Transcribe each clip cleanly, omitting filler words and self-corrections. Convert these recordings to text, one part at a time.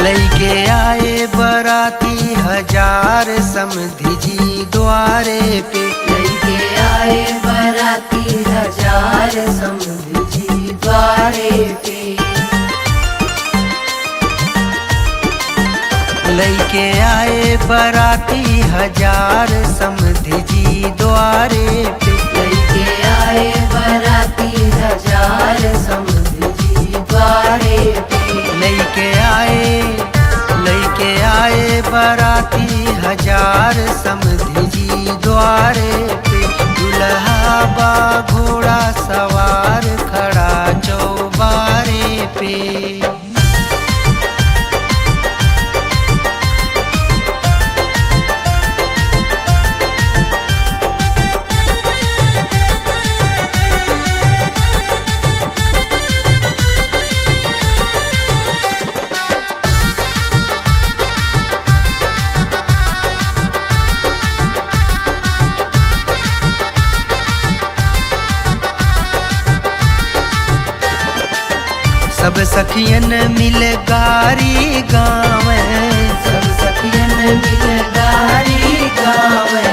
लैके आए बराती हजार समधी जी द्वारे पे। लैके आए बराती हजार समधी जी द्वारे पे। लैके आए बराती हजार समधी जी द्वारे पे। लैके आए बराती हजार समधी जी द्वारे पे। लैके आए बराती हजार समधी जी द्वारे पे। दुल्हा बा घोड़ा सवार खड़ा चौबारे पे। सब सखियन मिल गारी गावे। सब सखियन मिल गारी गावे।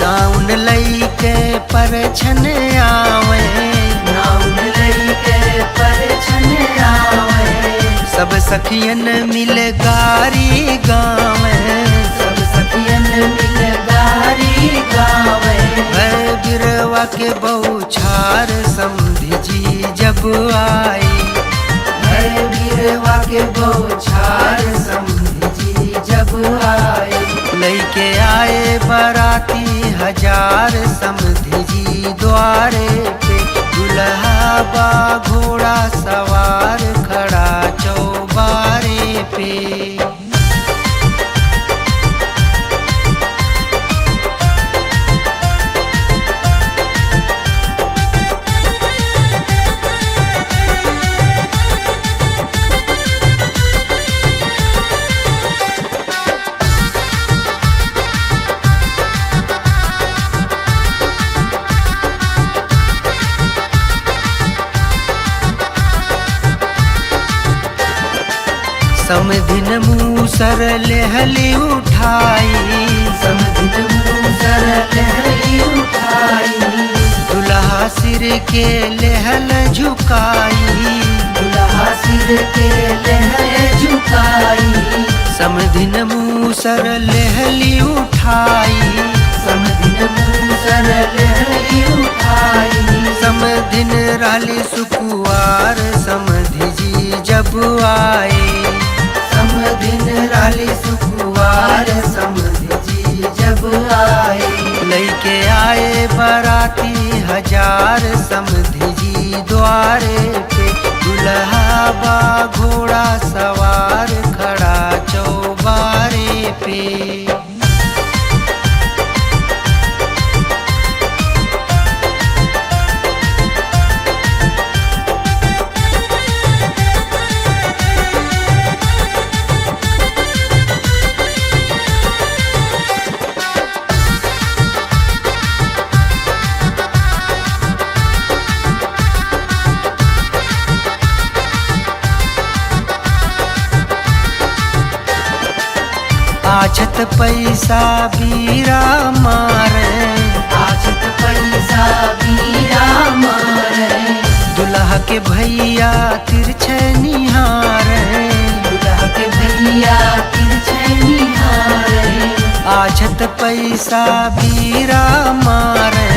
नाउन लैके परछन आवे। नाउन लैके परछन आवे। सब सखियन मिल गारी गावे। सब सखियन मिल गारी गावे। भय बिरवा के बौछार समधी जी जब आई। बिरवा के बौछार समधी जी जब आए। लैके आए बराती हजार समधी जी द्वारे पे। दुल्हा बा घोड़ा सवार खड़ा चौबारे पे। समधिन मूसर लेहली उठाई। समधिन मूसर लेहली उठाई। दुल्हा सिर के लेहल झुकाई। दुल्हा सिर के लेहल झुकाई। समधिन मूसर लेहली उठाई। समधिन मूसर लेहली उठाई। समधिन राली सुकुवार समधी जी जब आए। समधिन राली सुकुवार समधी जी जब आए। लैके आए बराती हजार समधी जी द्वारे पे। दुल्हा बा घोड़ा सवार खड़ा चौबारे पे। आछत पैसा बीरा मारे। आछत पैसा बीरा मारे। दुल्हा के भैया तिरछे निहारे। दुल्हा के भैया तिरछे निहारे। आछत पैसा बीरा मारे।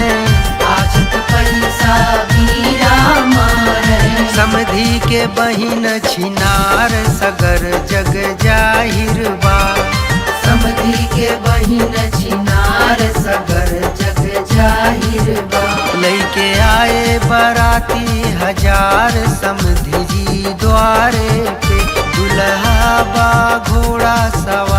आछत पैसा बीरा मारे। समधी के बहिन छिनार सगर जग जाहिर बा। समधी के बहिन छिनार सगर जग जाहिर बा। लैके आए बराती हजार समधी जी द्वारे पे। दुल्हा बा घोड़ा सवार